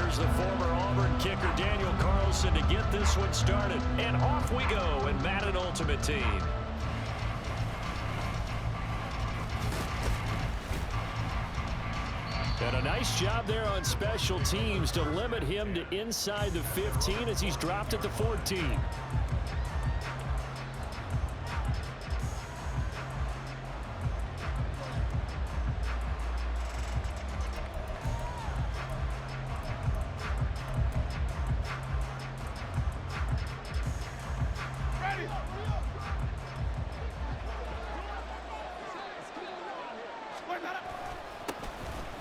Here's the former Auburn kicker Daniel Carlson to get this one started. And off we go in Madden Ultimate Team. And a nice job there on special teams to limit him to inside the 15 as he's dropped at the 14.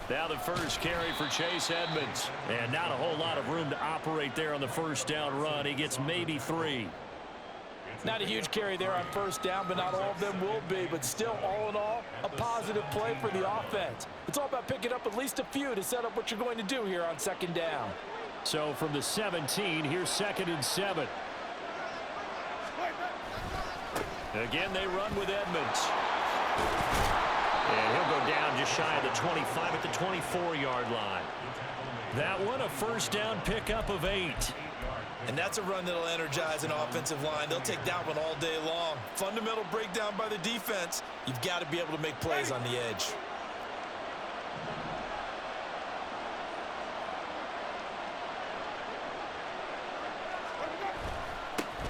Now the first carry for Chase Edmonds. And not a whole lot of room to operate there on the first down run. He gets maybe 3. Not a huge carry there on first down, but not all of them will be. But still, all in all, a positive play for the offense. It's all about picking up at least a few to set up what you're going to do here on second down. So from the 17, here's 2nd and 7. Again, they run with Edmonds. And he'll go down just shy of the 25 at the 24-yard line. That one, a first down pickup of 8. And that's a run that'll energize an offensive line. They'll take that one all day long. Fundamental breakdown by the defense. You've got to be able to make plays on the edge.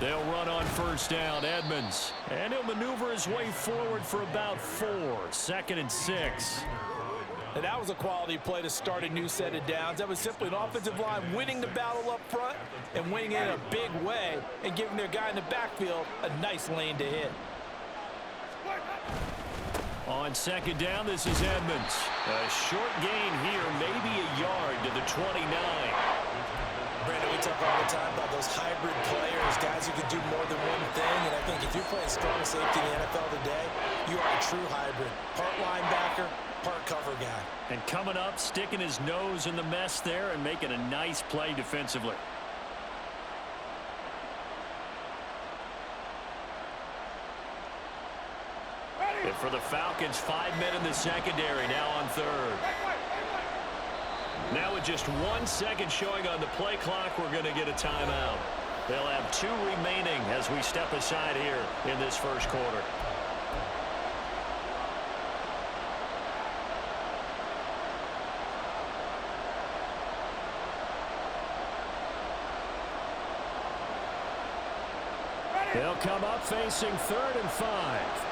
They'll run on first down, Edmonds. And he'll maneuver his way forward for about 4. 2nd and 6. And that was a quality play to start a new set of downs. That was simply an offensive line winning the battle up front and winning it in a big way and giving their guy in the backfield a nice lane to hit. On 2nd down, this is Edmonds. A short gain here, maybe a yard to the 29. Brandon, we talk all the time about those hybrid players, guys who can do more than one thing. And I think if you're playing strong safety in the NFL today, you are a true hybrid. Part linebacker, part cover guy. And coming up, sticking his nose in the mess there and making a nice play defensively. And for the Falcons, 5 men in the secondary now on 3rd. Now with just 1 second showing on the play clock, we're going to get a timeout. They'll have 2 remaining as we step aside here in this first quarter. They'll come up facing 3rd and 5.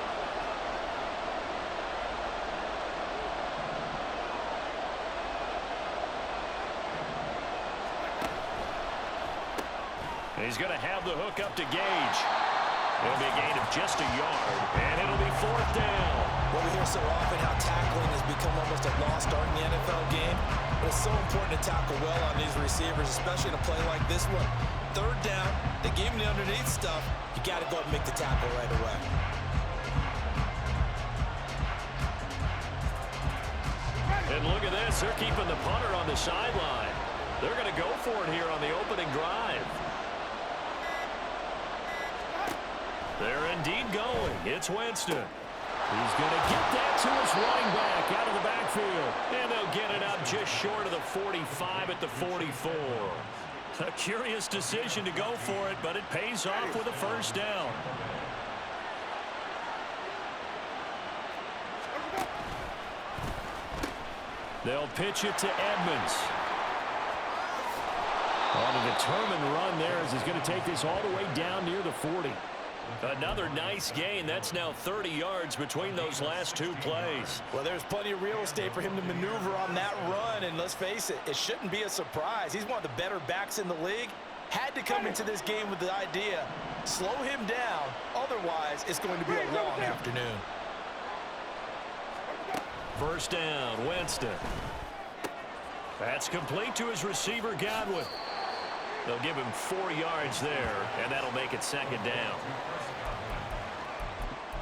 He's going to have the hook up to Gage. It'll be a gain of just a yard, and it'll be 4th down. Well, we hear so often how tackling has become almost a lost art in the NFL game, but it's so important to tackle well on these receivers, especially in a play like this one. 3rd down, they gave him the underneath stuff. You got to go and make the tackle right away. And look at this. They're keeping the punter on the sideline. They're going to go for it here on the opening drive. They're indeed going. It's Winston. He's going to get that to his running back out of the backfield. And they'll get it up just short of the 45 at the 44. A curious decision to go for it, but it pays off with a first down. They'll pitch it to Edmonds. On a determined run there as he's going to take this all the way down near the 40. Another nice gain. That's now 30 yards between those last 2 plays. Well, there's plenty of real estate for him to maneuver on that run, and let's face it, it shouldn't be a surprise. He's one of the better backs in the league. Had to come into this game with the idea, slow him down, otherwise it's going to be a long afternoon. First down, Winston. That's complete to his receiver, Godwin. They'll give him 4 yards there, and that'll make it 2nd down.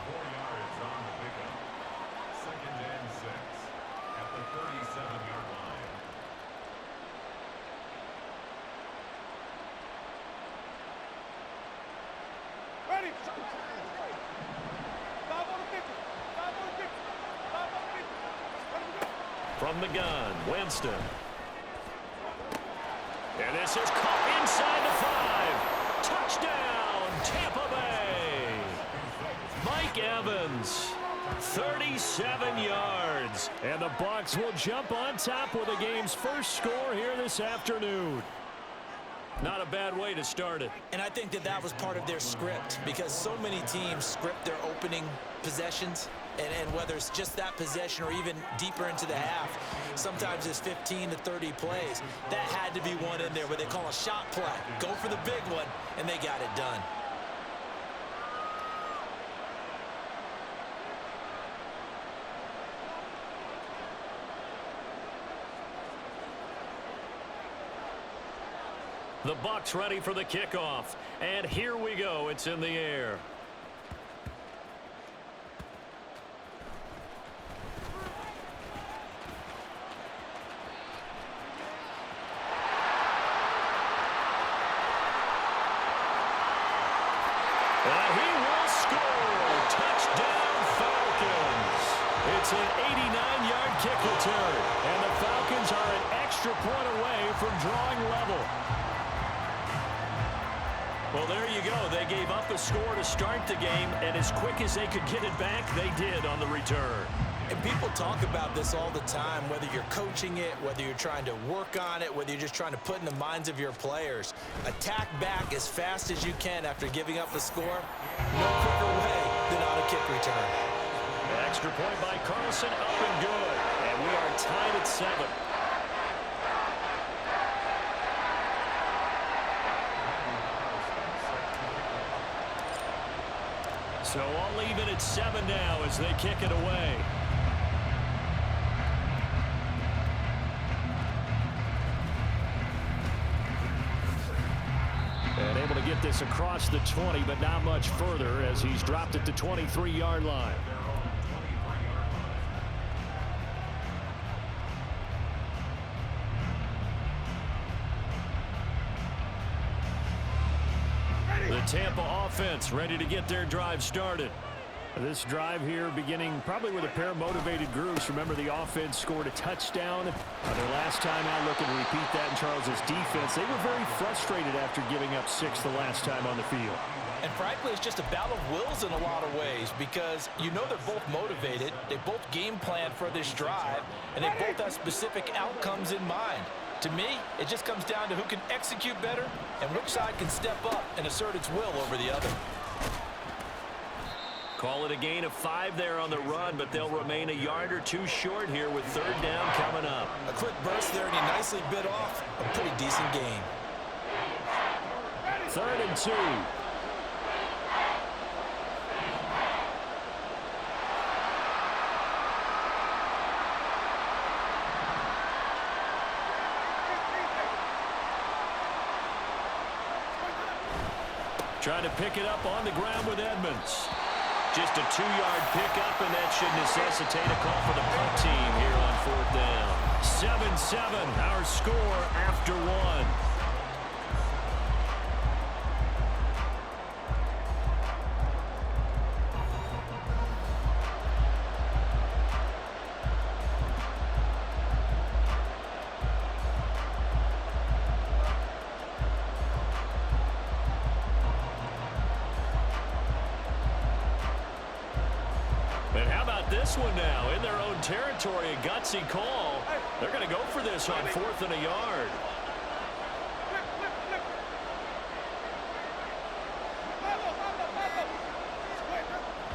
4 yards on the pickup. 2nd and 6 at the 37-yard line. Ready. From the gun, Winston. And this is caught inside the 5. Touchdown, Tampa Bay. Mike Evans, 37 yards. And the Bucs will jump on top with the game's first score here this afternoon. Not a bad way to start it. And I think that was part of their script, because so many teams script their opening possessions, and whether it's just that possession or even deeper into the half, sometimes it's 15 to 30 plays. That had to be one in there where they call a shot play. Go for the big one, and they got it done. The Bucs ready for the kickoff. And here we go. It's in the air. And he will score. Touchdown, Falcons. It's an 89-yard kick return. And the Falcons are an extra point away from drawing level. Well, there you go. They gave up a score to start the game, and as quick as they could get it back, they did on the return. And people talk about this all the time, whether you're coaching it, whether you're trying to work on it, whether you're just trying to put in the minds of your players. Attack back as fast as you can after giving up the score. No quicker way than on a kick return. Extra point by Carlson, up and good. And we are tied at 7. So I'll leave it at 7 now as they kick it away. And able to get this across the 20, but not much further as he's dropped at the 23-yard line. The Tampa offense ready to get their drive started. This drive here beginning probably with a pair of motivated groups. Remember, the offense scored a touchdown their last time out. Looking to repeat that in Charles's defense. They were very frustrated after giving up 6 the last time on the field. And frankly, it's just a battle of wills in a lot of ways, because you know they're both motivated. They both game plan for this drive, and they both have specific outcomes in mind. To me, it just comes down to who can execute better and which side can step up and assert its will over the other. Call it a gain of 5 there on the run, but they'll remain a yard or 2 short here with 3rd down coming up. A quick burst there, and he nicely bit off a pretty decent gain. 3rd and 2. Trying to pick it up on the ground with Edmonds. Just a 2-yard pickup, and that should necessitate a call for the punt team here on 4th down. 7-7, our score after 1. And how about this one now? In their own territory, a gutsy call. They're going to go for this on 4th and a yard.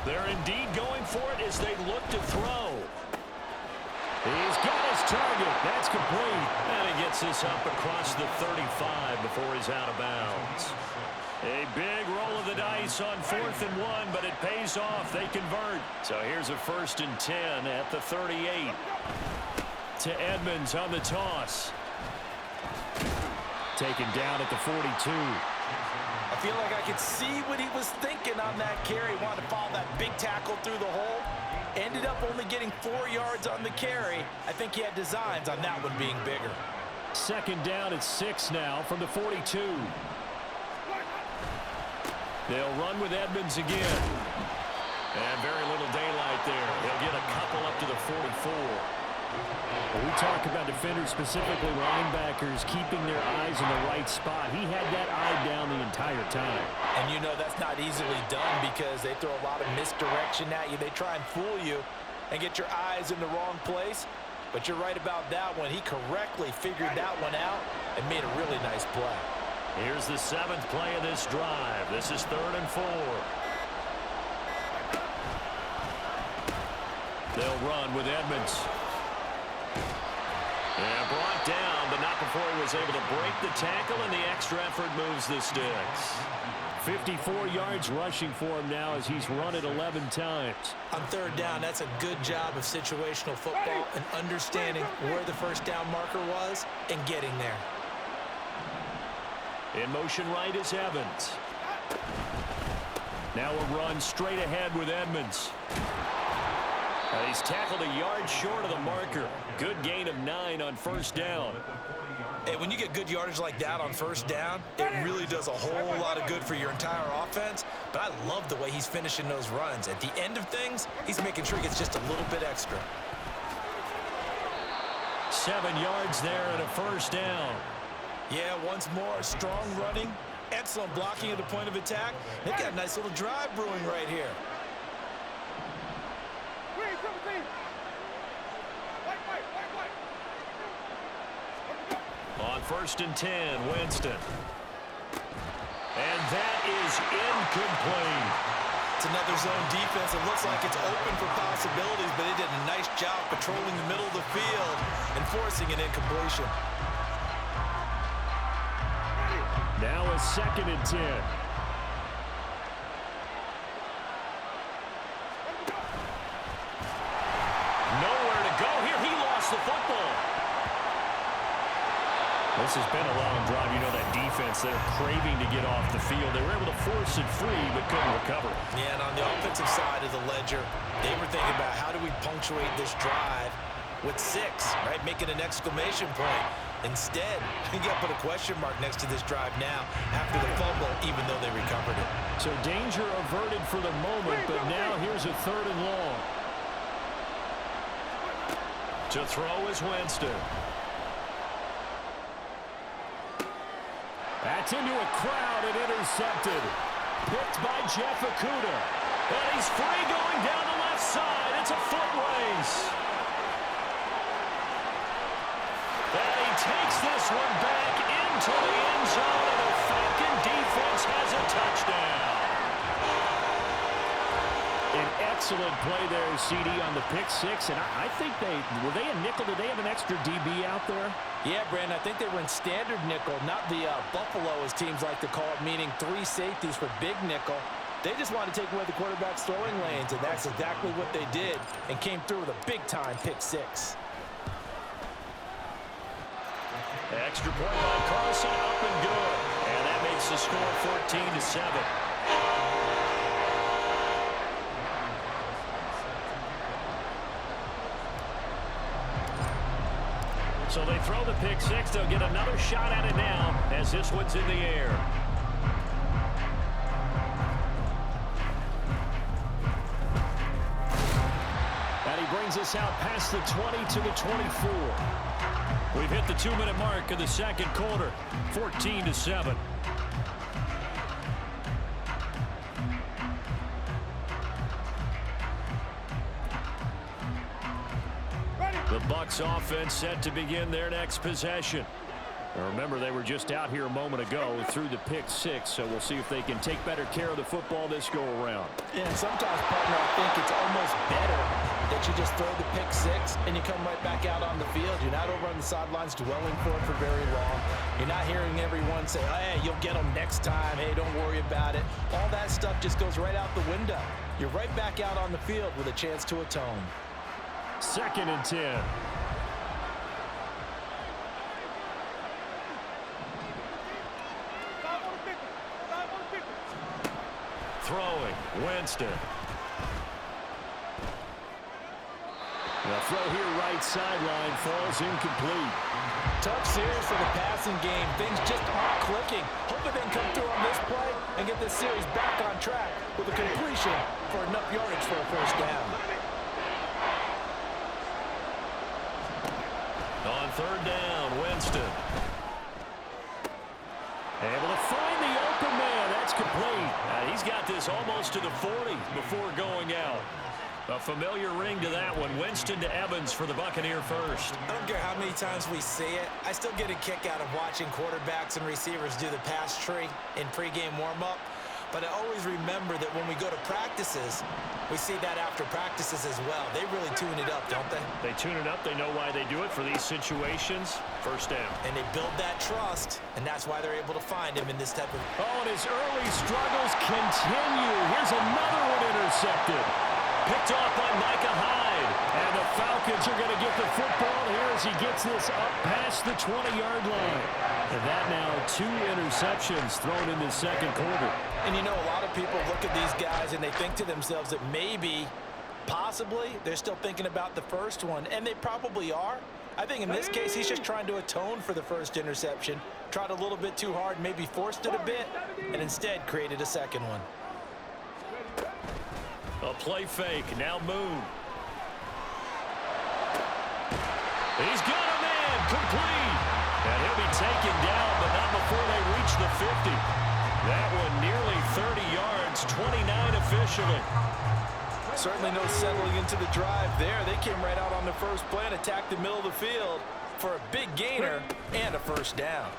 They're indeed going for it as they look to throw. He's got his target. That's complete. And he gets this up across the 35 before he's out of bounds. A big roll of the dice on 4th and 1, but it pays off. They convert. So here's a 1st and 10 at the 38. To Edmonds on the toss. Taken down at the 42. I feel like I could see what he was thinking on that carry. Wanted to follow that big tackle through the hole. Ended up only getting 4 yards on the carry. I think he had designs on that one being bigger. 2nd down at 6 now from the 42. They'll run with Edmonds again. And very little daylight there. He'll get a couple up to the 44. When we talk about defenders, specifically linebackers, keeping their eyes in the right spot, he had that eye down the entire time. And you know that's not easily done because they throw a lot of misdirection at you. They try and fool you and get your eyes in the wrong place. But you're right about that one. He correctly figured that one out and made a really nice play. Here's the 7th play of this drive. This is 3rd and 4. They'll run with Edmonds. And brought down, but not before he was able to break the tackle, and the extra effort moves the sticks. 54 yards rushing for him now as he's run it 11 times. On 3rd down, that's a good job of situational football and understanding where the first down marker was and getting there. In motion right is Evans. Now a run straight ahead with Edmonds. He's tackled a yard short of the marker. Good gain of 9 on 1st down. Hey, when you get good yardage like that on 1st down, it really does a whole lot of good for your entire offense. But I love the way he's finishing those runs. At the end of things, he's making sure he gets just a little bit extra. 7 yards there and a 1st down. Yeah, once more, strong running, excellent blocking at the point of attack. They've got a nice little drive brewing right here. On 1st and 10, Winston. And that is incomplete. It's another zone defense. It looks like it's open for possibilities, but they did a nice job patrolling the middle of the field and forcing an incompletion. Now a 2nd and 10. Nowhere to go here. He lost the football. This has been a long drive. You know that defense, they're craving to get off the field. They were able to force it free, but couldn't recover. Yeah, and on the offensive side of the ledger, they were thinking about how do we punctuate this drive with 6, right? Making an exclamation point. Instead, you got to put a question mark next to this drive now after the fumble, even though they recovered it. So danger averted for the moment, but now here's a 3rd and long. To throw is Winston. That's into a crowd and intercepted. Picked by Jeff Okudah. And he's free going down the left side. It's a foot race. And he takes this one back into the end zone, and the Falcon defense has a touchdown. An excellent play there, CD, on the pick 6. And I think were they a nickel? Did they have an extra DB out there? Yeah, Brandon, I think they were in standard nickel, not the Buffalo, as teams like to call it, meaning 3 safeties for big nickel. They just wanted to take away the quarterback's throwing lanes, and that's exactly what they did and came through with a big-time pick 6. Extra point by Carson, up and good. And that makes the score 14-7. So they throw the pick 6. They'll get another shot at it now as this one's in the air. And he brings us out past the 20 to the 24. We've hit the 2-minute mark of the 2nd quarter. 14-7. The Bucs offense set to begin their next possession. Now remember, they were just out here a moment ago through the pick 6, so we'll see if they can take better care of the football this go-around. Yeah, and sometimes, partner, I think it's almost better that you just throw the pick 6 and you come right back out on the field. You're not over on the sidelines dwelling for it for very long. You're not hearing everyone say, hey, you'll get them next time. Hey, don't worry about it. All that stuff just goes right out the window. You're right back out on the field with a chance to atone. 2nd and 10. Throwing, Winston. The throw here right sideline falls incomplete. Tough series for the passing game. Things just aren't clicking. Hoping they can come through on this play and get this series back on track with a completion for enough yardage for a 1st down. third down, Winston. Able to find the open man. That's complete. He's got this almost to the 40 before going out. A familiar ring to that one. Winston to Evans for the Buccaneer first. I don't care how many times we see it. I still get a kick out of watching quarterbacks and receivers do the pass tree in pregame warm-up. But I always remember that when we go to practices, we see that after practices as well. They really tune it up, don't they? They tune it up. They know why they do it for these situations. First down. And they build that trust, and that's why they're able to find him in this type of... Oh, and his early struggles continue. Here's another one intercepted. Picked off by Micah Hyde. And the Falcons are going to get the football here as he gets this up past the 20-yard line. And that now 2 interceptions thrown in the second quarter. And you know, a lot of people look at these guys and they think to themselves that maybe, possibly, they're still thinking about the first one. And they probably are. I think in this case, he's just trying to atone for the first interception. Tried a little bit too hard, maybe forced it a bit, and instead created a second one. A play fake. Now Moon. He's got a man. Complete. And he'll be taken down, but not before they reach the 50. That one nearly 30 yards, 29 officially. Certainly no settling into the drive there. They came right out on the first play and attacked the middle of the field for a big gainer and a first down.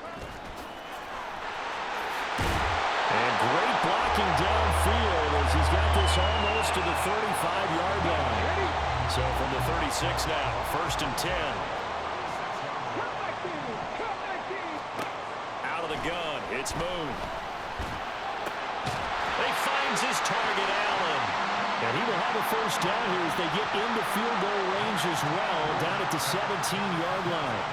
And great blocking downfield as he's got this almost to the 35-yard line. So from the 36 now, first and 10. Out of the gun, it's Moon. He finds his target, Allen. And he will have a first down here as they get into field goal range as well, down at the 17-yard line.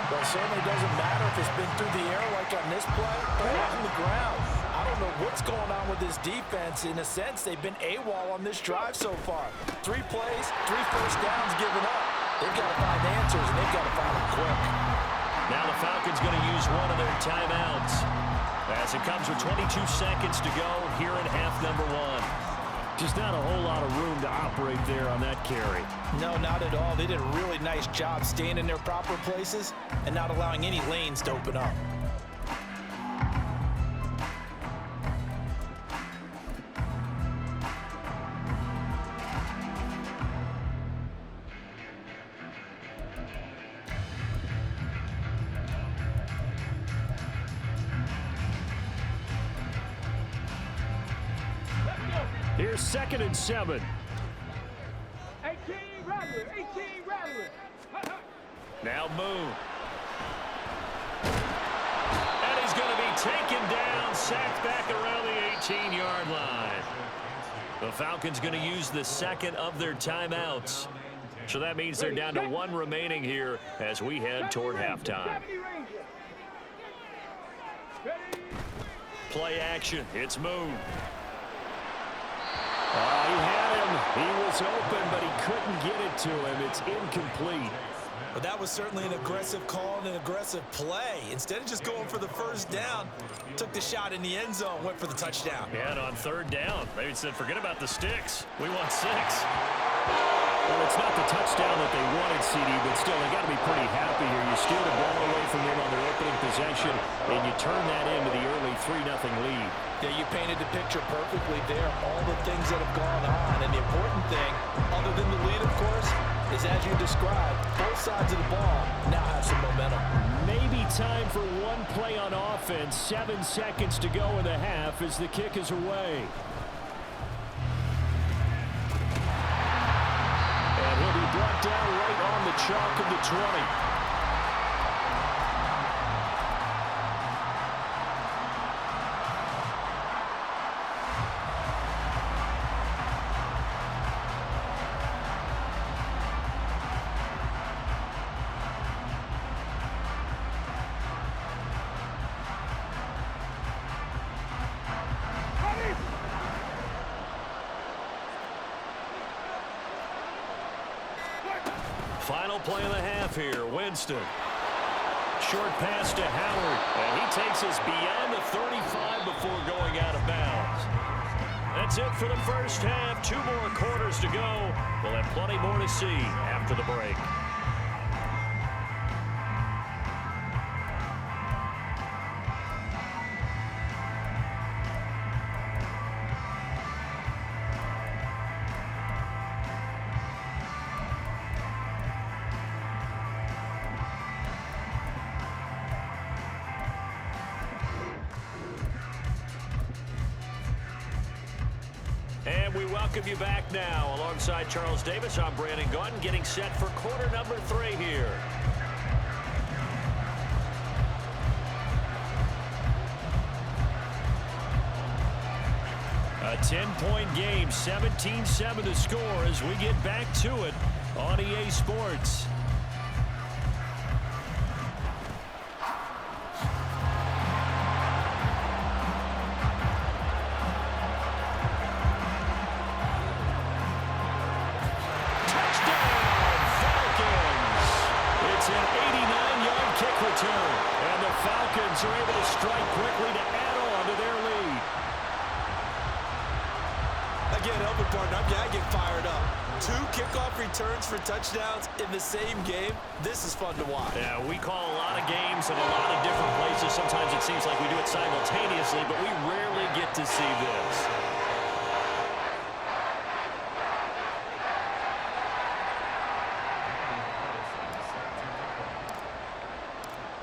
Well, it certainly doesn't matter if it's been through the air like on this play or on the ground. I don't know what's going on with this defense. In a sense, they've been AWOL on this drive so far. 3 plays, 3 first downs given up. They've got to find answers, and they've got to find them quick. Now the Falcons going to use one of their timeouts as it comes with 22 seconds to go here in half number 1. Just not a whole lot of room to operate there on that carry. No, not at all. They did a really nice job staying in their proper places and not allowing any lanes to open up. Here's 2nd and 7. 18 Rattler. Now Moon. And he's going to be taken down, sacked back around the 18-yard line. The Falcons going to use the second of their timeouts. So that means they're down to 1 remaining here as we head toward halftime. Play action. It's Moon. He had him. He was open, but he couldn't get it to him. It's incomplete. But that was certainly an aggressive call and an aggressive play. Instead of just going for the first down, took the shot in the end zone, went for the touchdown. Yeah, and on 3rd down, they said, forget about the sticks. We want 6. Well, it's not the touchdown that they wanted, CD, but still, they got to be pretty happy here. You steal the ball away from them on their opening possession, and you turn that into the early 3-0 lead. Yeah, you painted the picture perfectly there. All the things that have gone on, and the important thing, other than the lead, of course, is as you described, both sides of the ball now have some momentum. Maybe time for one play on offense. 7 seconds to go in the half as the kick is away. And he'll be brought down right on the chalk of the 20. Final play of the half here. Winston. Short pass to Howard. And he takes us beyond the 35 before going out of bounds. That's it for the first half. 2 more quarters to go. We'll have plenty more to see after the break. we welcome you back now. Alongside Charles Davis, I'm Brandon Gaudin, getting set for quarter number 3 here. A 10-point game, 17-7 the score as we get back to it on EA Sports. And the Falcons are able to strike quickly to add on to their lead. Again, help it, partner. I get fired up. 2 kickoff returns for touchdowns in the same game. This is fun to watch. Yeah, we call a lot of games in a lot of different places. Sometimes it seems like we do it simultaneously, but we rarely get to see this.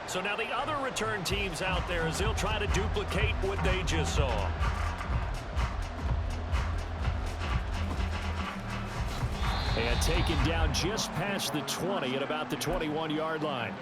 So now the other return teams out there as they'll try to duplicate what they just saw. And taken down just past the 20 at about the 21-yard line.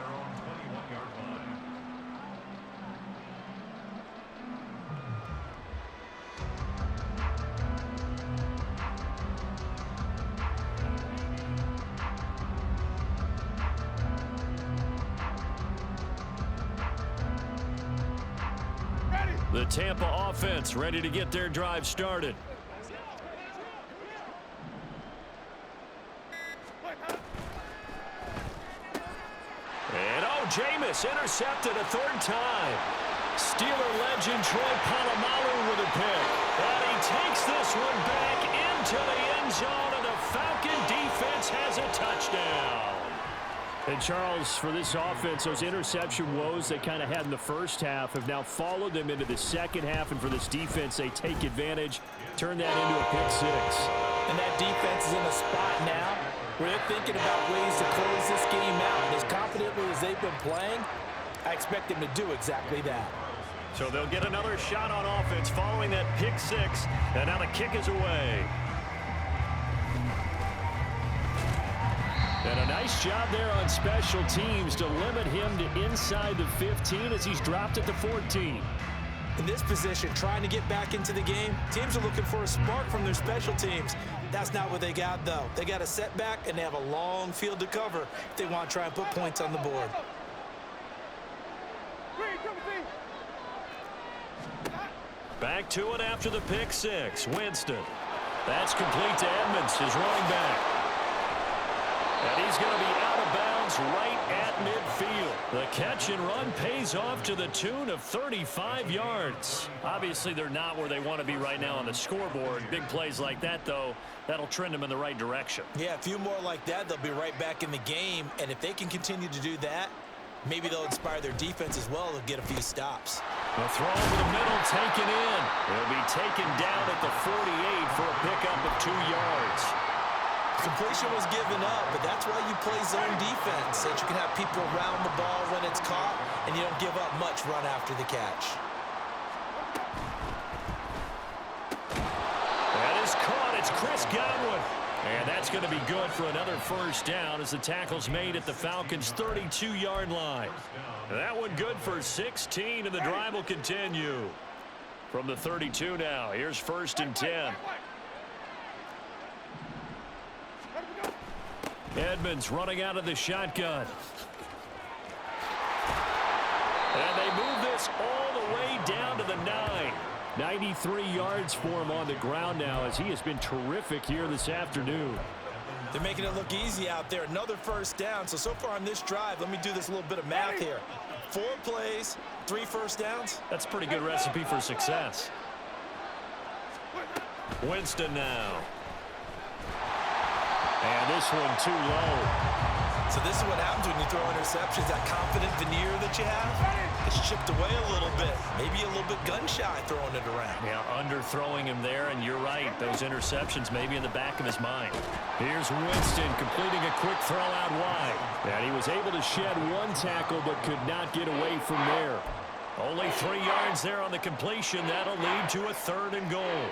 The Tampa offense ready to get their drive started. And Jameis intercepted a 3rd time. Steeler legend Troy Polamalu with a pick. And he takes this one back into the end zone, and the Falcon defense has a touchdown. And Charles, for this offense, those interception woes they kind of had in the first half have now followed them into the second half. And for this defense, they take advantage, turn that into a pick 6. And that defense is in a spot now where they're thinking about ways to close this game out. And as confidently as they've been playing, I expect them to do exactly that. So they'll get another shot on offense following that pick 6. And now the kick is away. And a nice job there on special teams to limit him to inside the 15 as he's dropped at the 14. In this position, trying to get back into the game, teams are looking for a spark from their special teams. That's not what they got, though. They got a setback, and they have a long field to cover if they want to try and put points on the board. Back to it after the pick 6. Winston. That's complete to Edmonds, his running back. And he's going to be out of bounds right at midfield. The catch and run pays off to the tune of 35 yards. Obviously, they're not where they want to be right now on the scoreboard. Big plays like that, though, that'll trend them in the right direction. Yeah, a few more like that, they'll be right back in the game. And if they can continue to do that, maybe they'll inspire their defense as well to get a few stops. The throw over the middle taken in. He'll be taken down at the 48 for a pickup of 2 yards. Completion was given up, but that's why you play zone defense, so that you can have people around the ball when it's caught, and you don't give up much run after the catch. That is caught. It's Chris Godwin. And that's going to be good for another first down as the tackle's made at the Falcons' 32-yard line. That one good for 16, and the drive will continue. From the 32 now, here's 1st and 10. Edmonds running out of the shotgun. And they move this all the way down to the 9. 93 yards for him on the ground now as he has been terrific here this afternoon. They're making it look easy out there. Another first down. So far on this drive, let me do this little bit of math here. 4 plays, 3 first downs. That's a pretty good recipe for success. Winston now. And this one too low. So this is what happens when you throw interceptions. That confident veneer that you have, it's chipped away a little bit. Maybe a little bit gun-shy throwing it around. Yeah, underthrowing him there, and you're right. Those interceptions may be in the back of his mind. Here's Winston completing a quick throw out wide. And he was able to shed 1 tackle but could not get away from there. Only 3 yards there on the completion. That'll lead to a 3rd and goal.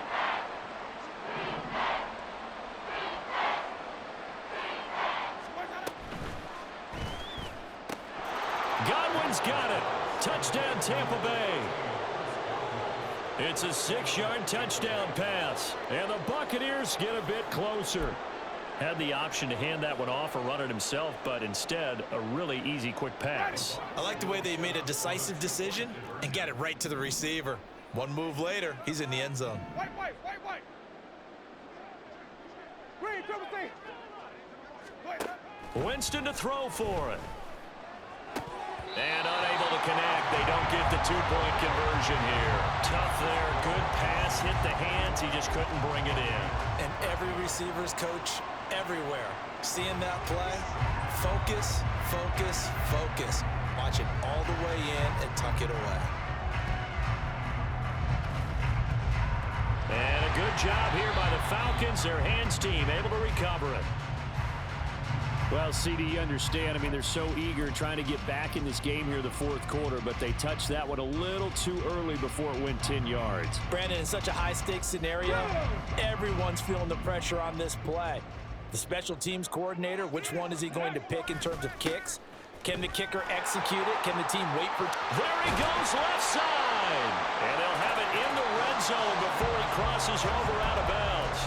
got it. Touchdown, Tampa Bay. It's a 6-yard touchdown pass. And the Buccaneers get a bit closer. Had the option to hand that one off or run it himself, but instead, a really easy, quick pass. I like the way they made a decisive decision and got it right to the receiver. One move later, he's in the end zone. Wait. Green, triple C. Winston to throw for it. And unable to connect. They don't get the two-point conversion here. Tough there. Good pass. Hit the hands. He just couldn't bring it in. And every receiver's coach everywhere. Seeing that play, focus, focus, focus. Watch it all the way in and tuck it away. And a good job here by the Falcons. Their hands team able to recover it. Well, CD, you understand. I mean, they're so eager trying to get back in this game here in the fourth quarter, but they touched that one a little too early before it went 10 yards. Brandon, in such a high-stakes scenario, everyone's feeling the pressure on this play. The special teams coordinator, which one is he going to pick in terms of kicks? Can the kicker execute it? Can the team wait for... There he goes, left side. And they'll have it in the red zone before he crosses over out of bounds.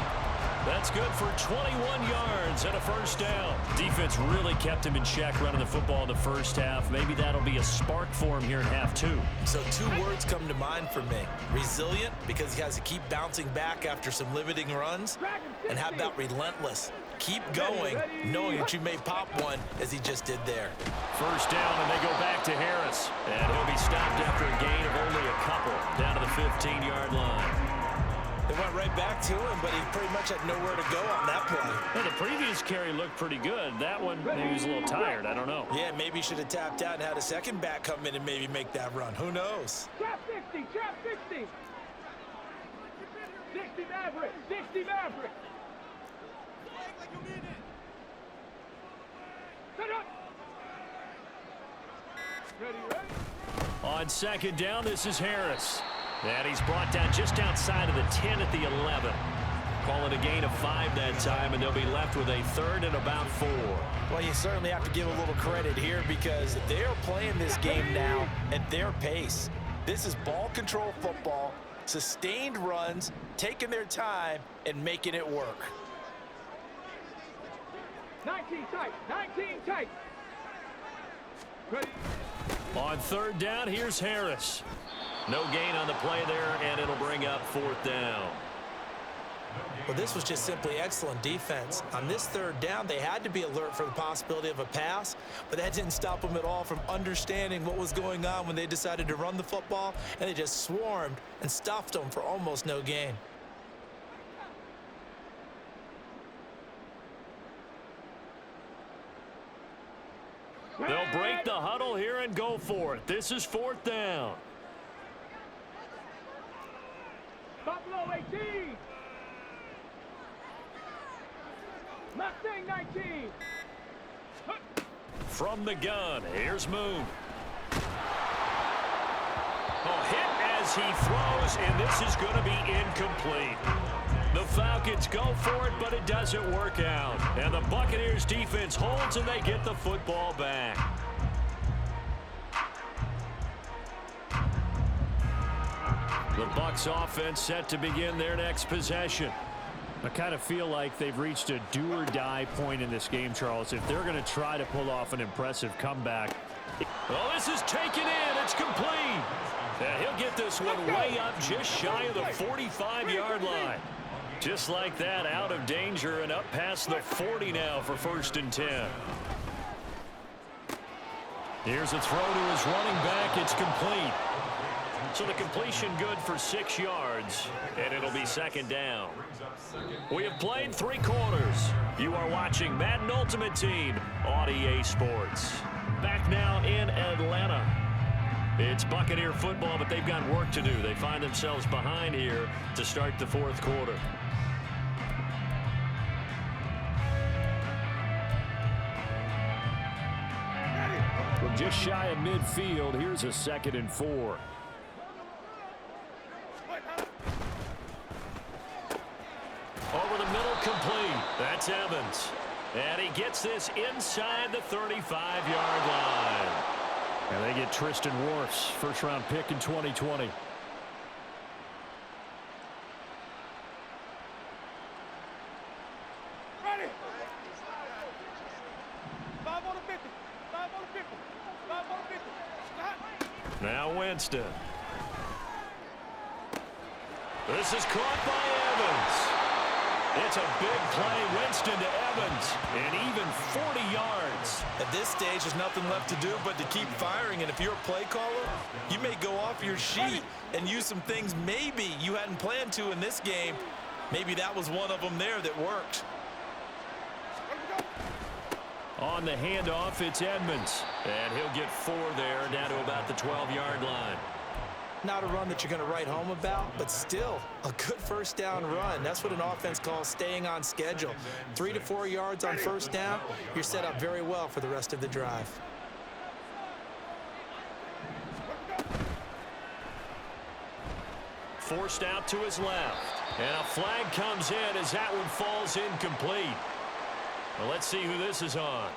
That's good for 21 yards and a first down. Defense really kept him in check running the football in the first half. Maybe that'll be a spark for him here in half two. So two words come to mind for me. Resilient, because he has to keep bouncing back after some limiting runs. And how about relentless? Keep going, knowing that you may pop one, as he just did there. First down, and they go back to Harris. And he'll be stopped after a gain of only a couple, down to the 15-yard line. They went right back to him, but he pretty much had nowhere to go on that play. Well, the previous carry looked pretty good. That one, maybe he was a little tired. I don't know. Yeah, maybe he should have tapped out and had a second back come in and maybe make that run. Who knows? Trap 60, trap 60. 60 Maverick, 60 Maverick. Set up. Ready. On second down, this is Harris. And he's brought down just outside of the 10 at the 11. Call it a gain of 5 that time, and they'll be left with a third and about 4. Well, you certainly have to give a little credit here because they're playing this game now at their pace. This is ball control football, sustained runs, taking their time, and making it work. 19 tight, 19 tight. Ready. On third down, here's Harris. No gain on the play there, and it'll bring up fourth down. Well, this was just simply excellent defense. On this third down, they had to be alert for the possibility of a pass, but that didn't stop them at all from understanding what was going on when they decided to run the football, and they just swarmed and stuffed them for almost no gain. They'll break the huddle here and go for it. This is fourth down. Buffalo 18. Mustang 19. From the gun, here's Moon. Hit as he throws, and this is going to be incomplete. The Falcons go for it, but it doesn't work out. And the Buccaneers defense holds, and they get the football back. The Bucs offense set to begin their next possession. I kind of feel like they've reached a do-or-die point in this game, Charles. If they're going to try to pull off an impressive comeback. Well, this is taken in. It's complete. And he'll get this one way up just shy of the 45-yard line. Just like that, out of danger and up past the 40 now for first and 10. Here's a throw to his running back. It's complete. So the completion good for 6 yards, and it'll be second down. We have played 3 quarters. You are watching Madden Ultimate Team on EA Sports. Back now in Atlanta. It's Buccaneer football, but they've got work to do. They find themselves behind here to start the fourth quarter. From just shy of midfield, here's a 2nd and 4. Over the middle, complete. That's Evans. And he gets this inside the 35-yard line. And they get Tristan Wirfs, first-round pick in 2020. Ready. 5 on the 50. 5 on the 50. 5 on the 50. Stop. Now Winston. This is caught by Evans. It's a big play. Winston to Evans. And even 40 yards. At this stage, there's nothing left to do but to keep firing. And if you're a play caller, you may go off your sheet and use some things maybe you hadn't planned to in this game. Maybe that was one of them there that worked. On the handoff, it's Edmonds. And he'll get 4 there, down to about the 12-yard line. Not a run that you're going to write home about, but still a good first down run. That's what an offense calls staying on schedule. 3 to 4 yards on first down, you're set up very well for the rest of the drive. Forced out to his left. And a flag comes in as that one falls incomplete. Well, let's see who this is on.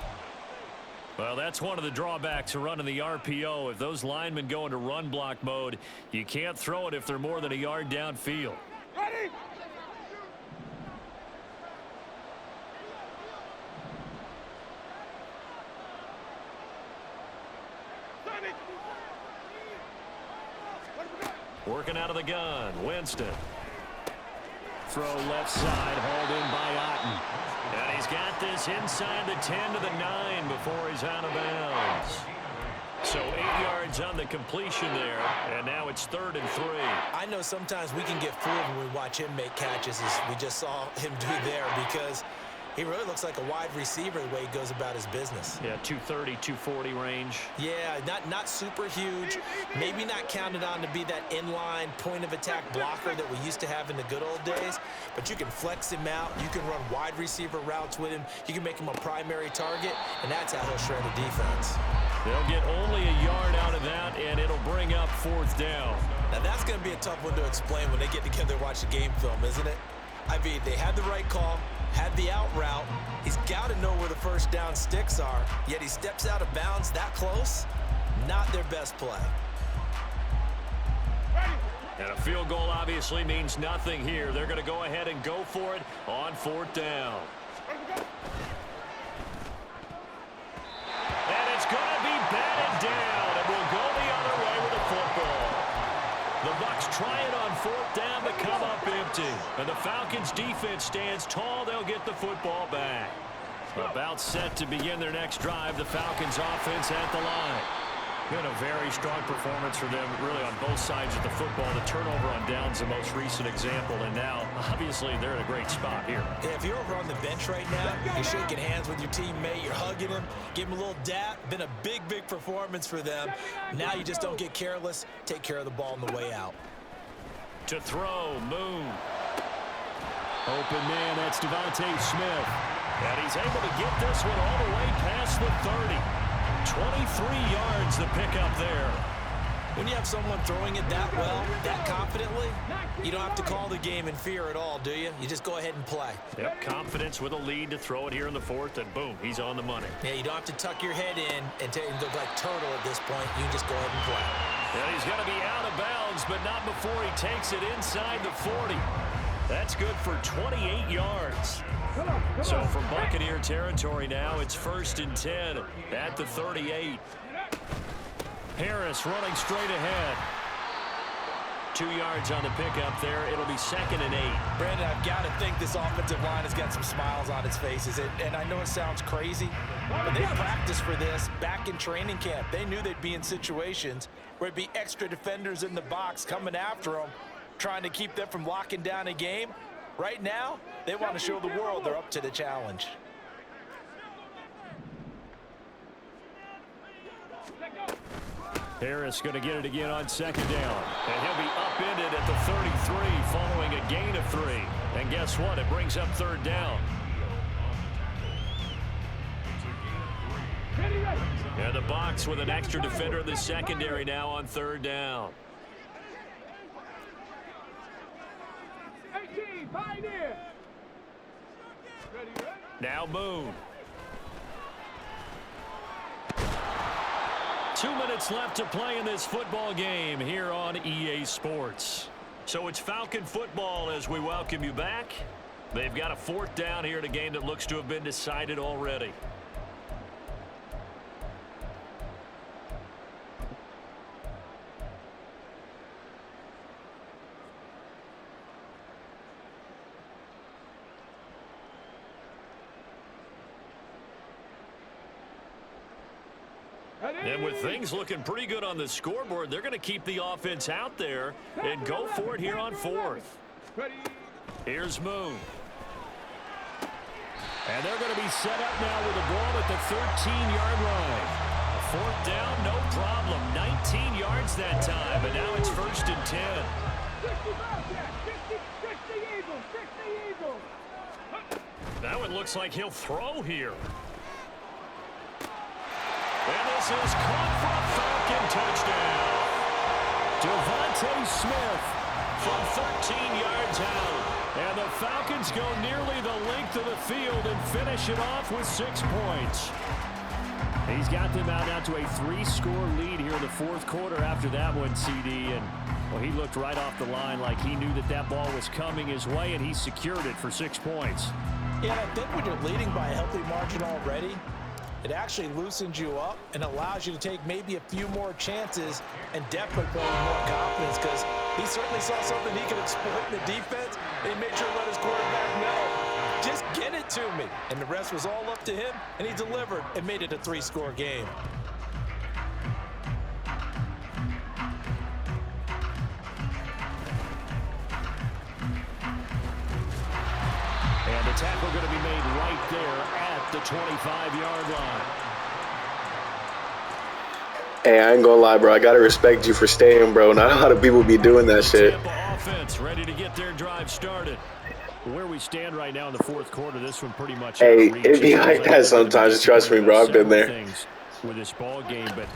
Well, that's one of the drawbacks of running the RPO. If those linemen go into run block mode, you can't throw it if they're more than a yard downfield. Ready. Working out of the gun, Winston. Throw left side, hauled in by Otten. And he's got this inside the 10 to the 9 before he's out of bounds. So 8 yards on the completion there, and now it's 3rd and 3. I know sometimes we can get fooled when we watch him make catches, as we just saw him do there, because he really looks like a wide receiver the way he goes about his business. Yeah, 230, 240 range. Yeah, not super huge. Maybe not counted on to be that inline point-of-attack blocker that we used to have in the good old days, but you can flex him out. You can run wide receiver routes with him. You can make him a primary target, and that's how he'll shred a defense. They'll get only a yard out of that, and it'll bring up 4th down. Now, that's going to be a tough one to explain when they get together and watch the game film, isn't it? I mean, they had the right call, had the out route. He's got to know where the first down sticks are, yet he steps out of bounds that close. Not their best play. And a field goal obviously means nothing here. They're going to go ahead and go for it on 4th down. And it's going to be batted down, and we'll go the other way with the football. The Bucs try it on 4th down to come up empty. And the Falcons defense stands tall. They'll get the football back. About set to begin their next drive. The Falcons offense at the line. Been a very strong performance for them, really, on both sides of the football. The turnover on downs, the most recent example, and now, obviously, they're in a great spot here. Yeah, if you're over on the bench right now, you're shaking hands with your teammate, you're hugging him, give him a little dap. Been a big performance for them. Now you just don't get careless. Take care of the ball on the way out. To throw, Moon. Open man, that's Devontae Smith. And he's able to get this one all the way past the 30. 23 yards the pickup there. When you have someone throwing it that well, that confidently, you don't have to call the game in fear at all, do you? You just go ahead and play. Yep, confidence with a lead to throw it here in the 4th, and boom, he's on the money. Yeah, you don't have to tuck your head in and look like turtle at this point. You can just go ahead and play. And he's going to be out of bounds, but not before he takes it inside the 40. That's good for 28 yards. So from Buccaneer territory now, it's 1st and 10 at the 38. Harris running straight ahead. 2 yards on the pickup there. It'll be 2nd and 8. Brandon, I've got to think this offensive line has got some smiles on its faces. And I know it sounds crazy, but they practiced for this back in training camp. They knew they'd be in situations where it'd be extra defenders in the box coming after them, trying to keep them from locking down a game. Right now, they want to show the world they're up to the challenge. Harris going to get it again on 2nd down. And he'll be upended at the 33 following a gain of 3. And guess what? It brings up 3rd down. And the Bucs with an extra defender in the secondary now on 3rd down. 18, Pioneer. Ready? Now Moon. 2 minutes left to play in this football game here on EA Sports. So it's Falcon football as we welcome you back. They've got a 4th down here in a game that looks to have been decided already. And with things looking pretty good on the scoreboard, they're going to keep the offense out there and go for it here on 4th. Here's Moon. And they're going to be set up now with the ball at the 13-yard line. A 4th down, no problem. 19 yards that time, but now it's 1st and 10. That one looks like he'll throw here. And this is caught for a Falcon touchdown. Devontae Smith from 13 yards out. And the Falcons go nearly the length of the field and finish it off with 6 points. He's got them out now to a 3-score lead here in the 4th quarter after that one, CD. And, well, he looked right off the line like he knew that that ball was coming his way, and he secured it for 6 points. Yeah, I think when you're leading by a healthy margin already, it actually loosens you up and allows you to take maybe a few more chances and definitely build more confidence, because he certainly saw something he could exploit in the defense, and he made sure to let his quarterback know, just get it to me. And the rest was all up to him, and he delivered and made it a 3-score game. And the tackle going to be made right there at the 25-yard line. Hey, I ain't gonna lie, bro. I gotta respect you for staying, bro. Not a lot of people be doing that shit. Tampa offense ready to get their drive started. Where we stand right now in the 4th quarter, this one pretty much. Hey, it be like that sometimes. Trust me, bro. I've been there. With this ball game, but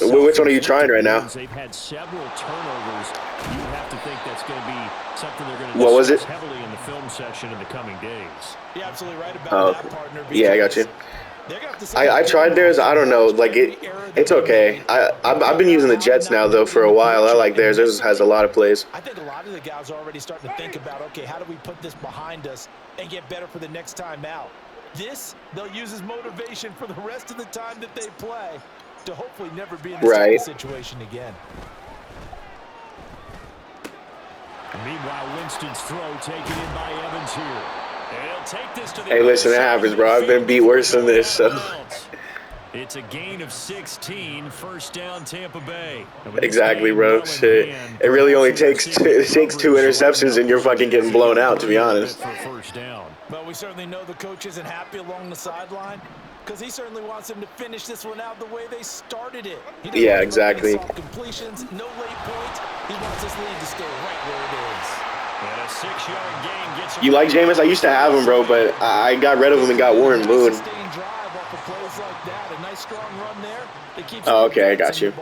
which one are you trying right now? They've had several turnovers. You have to think that's going to be something they're going to discuss heavily in the film session in the coming days. You're absolutely right about that, partner. Yeah, I got you. I tried theirs. I don't know. Like it's okay. I've been using the Jets now though for a while. I like theirs. Theirs has a lot of plays. I think a lot of the guys are already starting to think about, okay, how do we put this behind us and get better for the next time out? This they'll use as motivation for the rest of the time that they play to hopefully never be in this type of situation again. And meanwhile, Winston's throw taken in by Evans here. He'll take this to the hey, listen, it happens, bro. I've been beat worse than this, so. It's a gain of 16, 1st down Tampa Bay. Exactly, bro. Shit. It really only takes 2 interceptions and you're fucking getting blown out, to be honest. Well, we certainly know the coach isn't happy along the sideline, because he certainly wants them to finish this one out the way they started it. Yeah, exactly. Completions, no late points. He wants this lead to stay right where it is. And a 6-yard gain gets him. You like Jameis? I used to have him, bro, but I got rid of him and got Warren Moon. Oh, okay, I got you.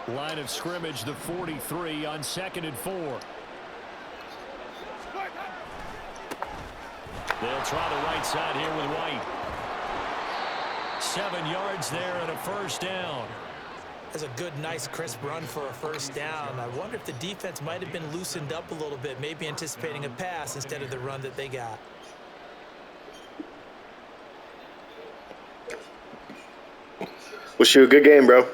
Line of scrimmage, the 43 on 2nd and 4. They'll try the right side here with White. 7 yards there and a 1st down. That's a good, nice, crisp run for a 1st down. I wonder if the defense might have been loosened up a little bit, maybe anticipating a pass instead of the run that they got. Wish you a good game, bro.